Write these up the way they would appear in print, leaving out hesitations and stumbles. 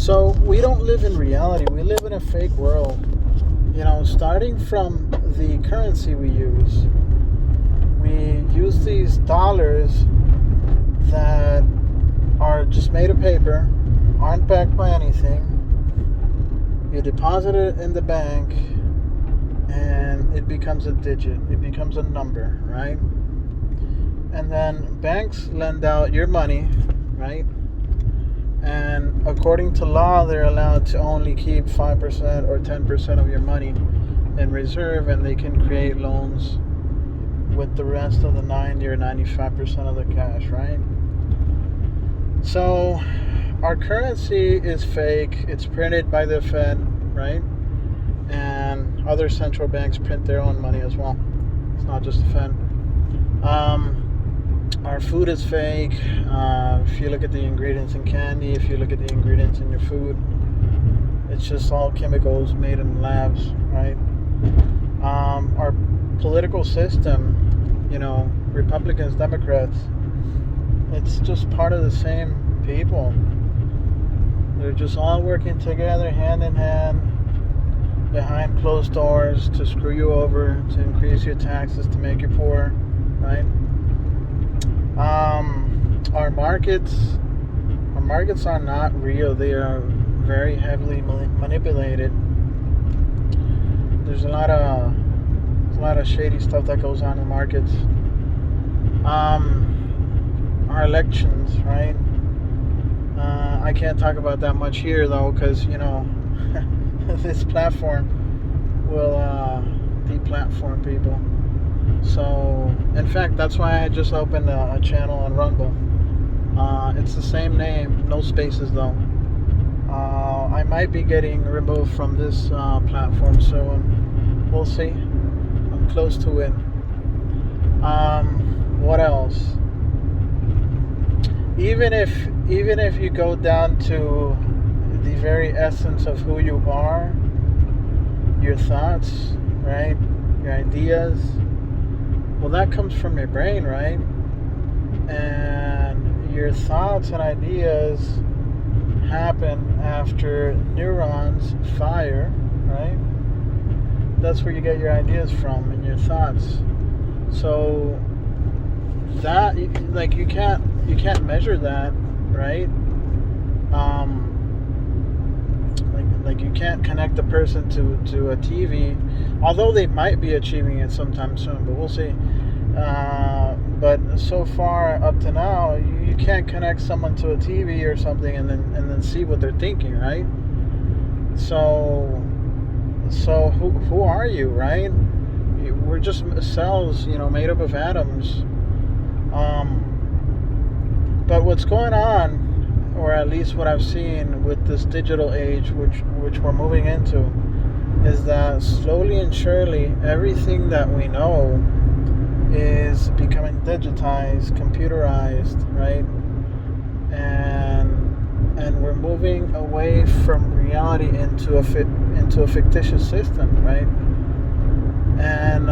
So we don't live in reality. We live in a fake world. Starting from the currency we use these dollars that are just made of paper, aren't backed by anything. You deposit it in the bank, and it becomes a digit. It becomes a number, right? And then banks lend out your money, right? And according to law, they're allowed to only keep 5% or 10% of your money in reserve, and they can create loans with the rest of the 90 or 95% of the cash, right? So our currency is fake. It's printed by the Fed, right? And other central banks print their own money as well. It's not just the Fed. Our food is fake. If you look at the ingredients in candy, if you look at the ingredients in your food, it's just all chemicals made in labs, right? Our political system, Republicans, Democrats, it's just part of the same people. They're just all working together, hand in hand, behind closed doors to screw you over, to increase your taxes, to make you poor, right? Our markets are not real. They are very heavily manipulated. There's a lot of shady stuff that goes on in markets. Our elections, right? I can't talk about that much here though, because this platform will deplatform people. So, in fact, that's why I just opened a channel on Rumble. It's the same name, no spaces though. I might be getting removed from this platform soon. We'll see. I'm close to it. What else? Even if you go down to the very essence of who you are, your thoughts, right? Your ideas. Well, that comes from your brain, right? And your thoughts and ideas happen after neurons fire, right? That's where you get your ideas from, and your thoughts. So that, you can't measure that, right? Like you can't connect a person to a TV, although they might be achieving it sometime soon, but we'll see. But so far up to now, you can't connect someone to a TV or something and then see what they're thinking, right? So who are you, right? We're just cells, made up of atoms. But what's going on, or at least what I've seen with this digital age, which we're moving into, is that slowly and surely everything that we know is becoming digitized, computerized, right? And we're moving away from reality into a fictitious system, right? And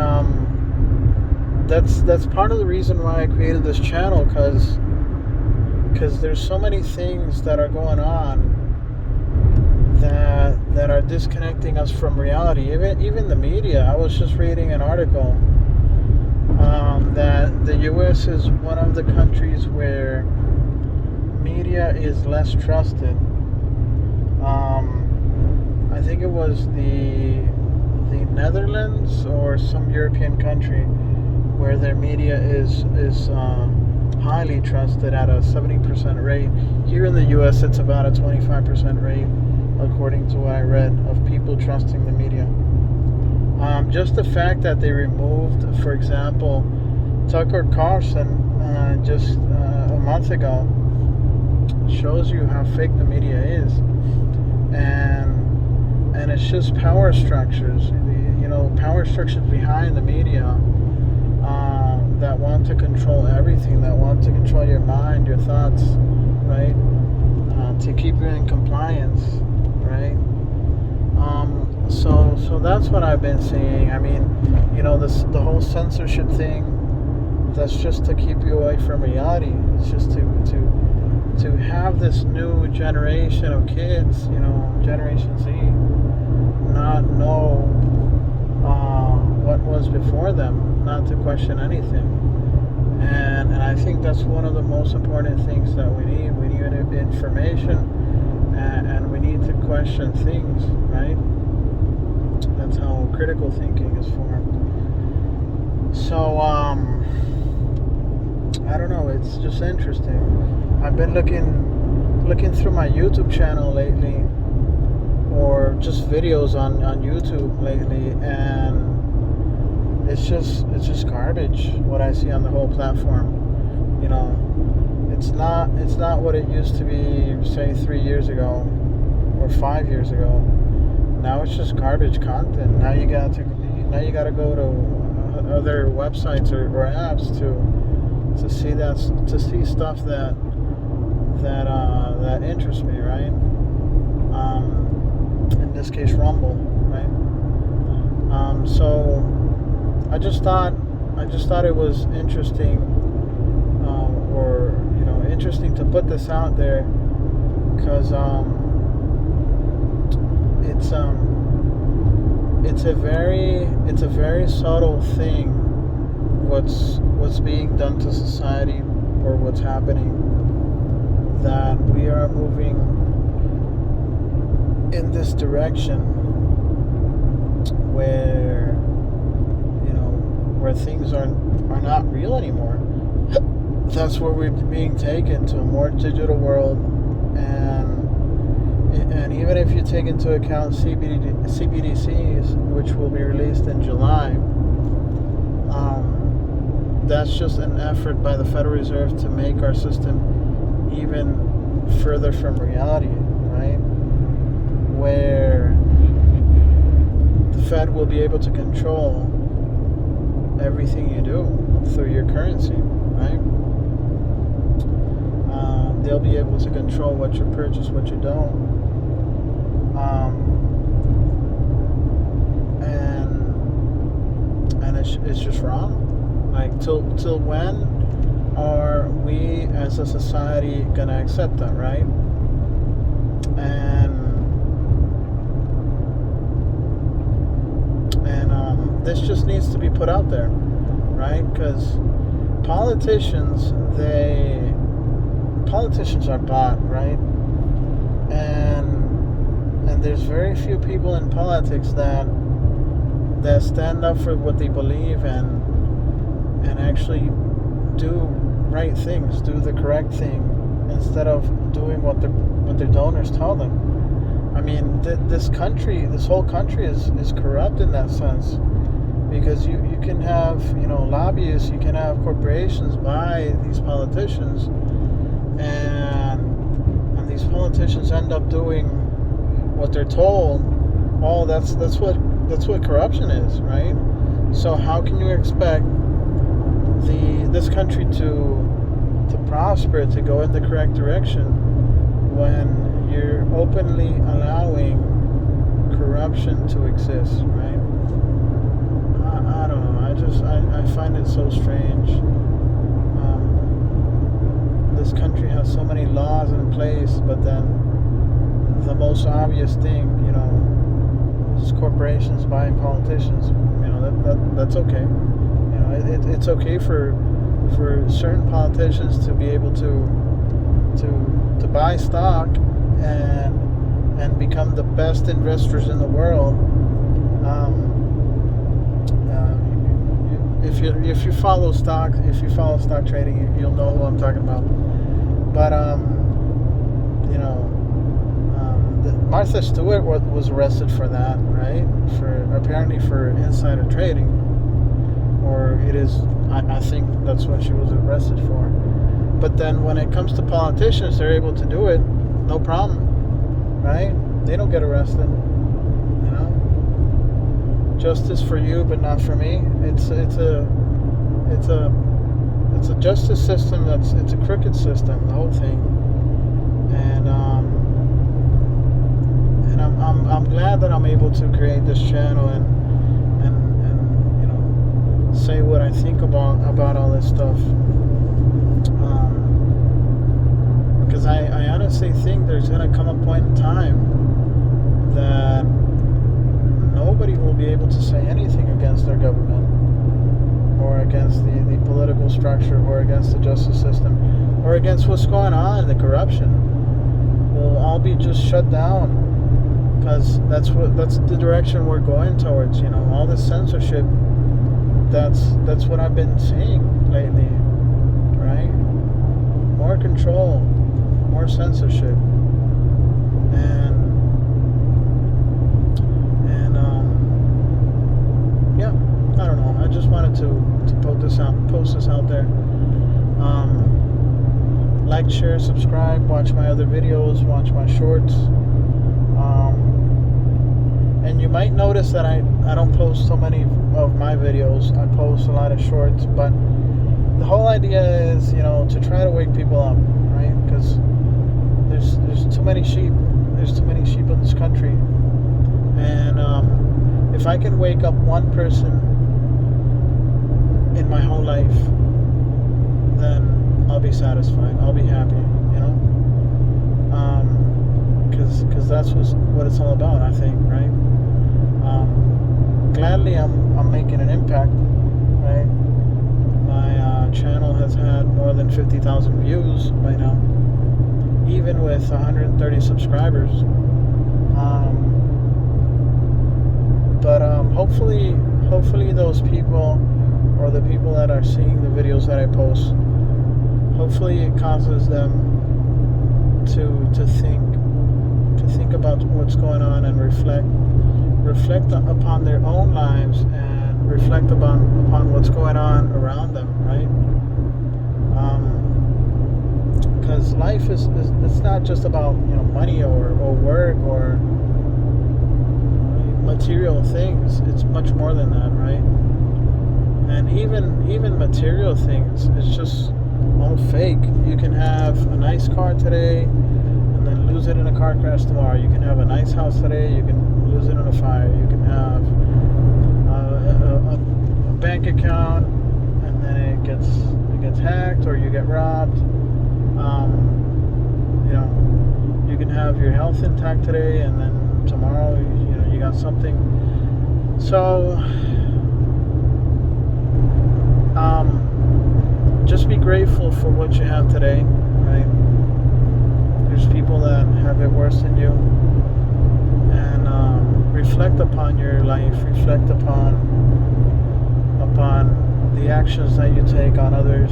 that's part of the reason why I created this channel, because there's so many things that are going on that are disconnecting us from reality. Even the media. I was just reading an article that the U.S. is one of the countries where media is less trusted. I think it was the Netherlands or some European country where their media is highly trusted at a 70% rate. Here in the U.S., it's about a 25% rate, according to what I read, of people trusting the media. Just the fact that they removed, for example, Tucker Carlson just a month ago shows you how fake the media is, and it's just power structures, power structures behind the media that want to control everything, that want to control your mind, your thoughts, right? To keep you in compliance, right? So that's what I've been seeing. I mean, the whole censorship thing, that's just to keep you away from reality. It's just to to have this new generation of kids, Generation Z, not know what was before them, not to question anything. And I think that's one of the most important things that we need. We need information, and we need to question things, right? That's how critical thinking is formed. So, I don't know, it's just interesting. I've been looking through my YouTube channel lately, or just videos on YouTube lately, and it's just garbage what I see on the whole platform. It's not what it used to be, say 3 years ago or 5 years ago. Now it's just garbage content. Now you got to go to other websites or apps to see stuff that interests me, right? In this case, Rumble, right? So I just thought it was interesting, or interesting to put this out there, because it's a very subtle thing what's being done to society, or what's happening, that we are moving in this direction where things are not real anymore. That's where we're being taken to a more digital world, and even if you take into account CBDCs, which will be released in July, that's just an effort by the Federal Reserve to make our system even further from reality, right? Where the Fed will be able to control everything you do through your currency, right? They'll be able to control what you purchase, what you don't, and it's just wrong. Like, till when are we as a society gonna accept that, right? And this just needs to be put out there, right? Because politicians are bought, right? And there's very few people in politics that stand up for what they believe and actually do right things, do the correct thing, instead of doing what their donors tell them. I mean, this whole country is corrupt in that sense, because you can have lobbyists, you can have corporations buy these politicians, and these politicians end up doing what they're told. Oh, that's what corruption is, right? So how can you expect this country to prosper, to go in the correct direction, when you're openly allowing corruption to exist, right? I don't know. I find it so strange. This country has so many laws in place, but then the most obvious thing, is corporations buying politicians. That's okay. It's okay for certain politicians to be able to buy stock and become the best investors in the world. If you follow stock trading, you'll know who I'm talking about. But Martha Stewart was arrested for that, right? Apparently for insider trading, or it is. I think that's what she was arrested for. But then when it comes to politicians, they're able to do it, no problem, right? They don't get arrested. Justice for you, but not for me. It's a justice system it's a crooked system, the whole thing. And I'm glad that I'm able to create this channel and say what I think about all this stuff. Because I honestly think there's going to come a point in time that nobody will be able to say anything against their government, or against the political structure, or against the justice system, or against what's going on, the corruption. We'll all be just shut down, because that's the direction we're going towards. All this censorship. That's what I've been seeing lately, right? More control, more censorship, and yeah, I don't know. I just wanted to post this out there. Like, share, subscribe, watch my other videos, watch my shorts. And you might notice that I don't post so many of my videos. I post a lot of shorts, but the whole idea is, to try to wake people up, right? Because there's too many sheep. There's too many sheep in this country, and if I can wake up one person in my whole life, then I'll be satisfied. I'll be happy, because that's what it's all about, I think, right? Gladly, I'm making an impact, right? My channel has had more than 50,000 views by now, even with 130 subscribers. But hopefully those people, or the people that are seeing the videos that I post, hopefully it causes them to think about what's going on, and reflect upon their own lives, and reflect upon what's going on around them, right? Because life is it's not just about money or work or material things. It's much more than that, right? And even material things, it's just all fake. You can have a nice car today and then lose it in a car crash tomorrow. You can have a nice house today, you can lose it in a fire. You can have a bank account, and then it gets hacked, or you get robbed. You can have your health intact today, and then tomorrow you got something. So just be grateful for what you have today, right? There's people that have it worse than you, and reflect upon your life, reflect upon the actions that you take on others,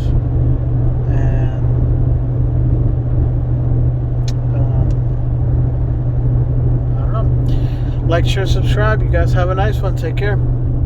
and I don't know. Like, share, subscribe. You guys have a nice one. Take care.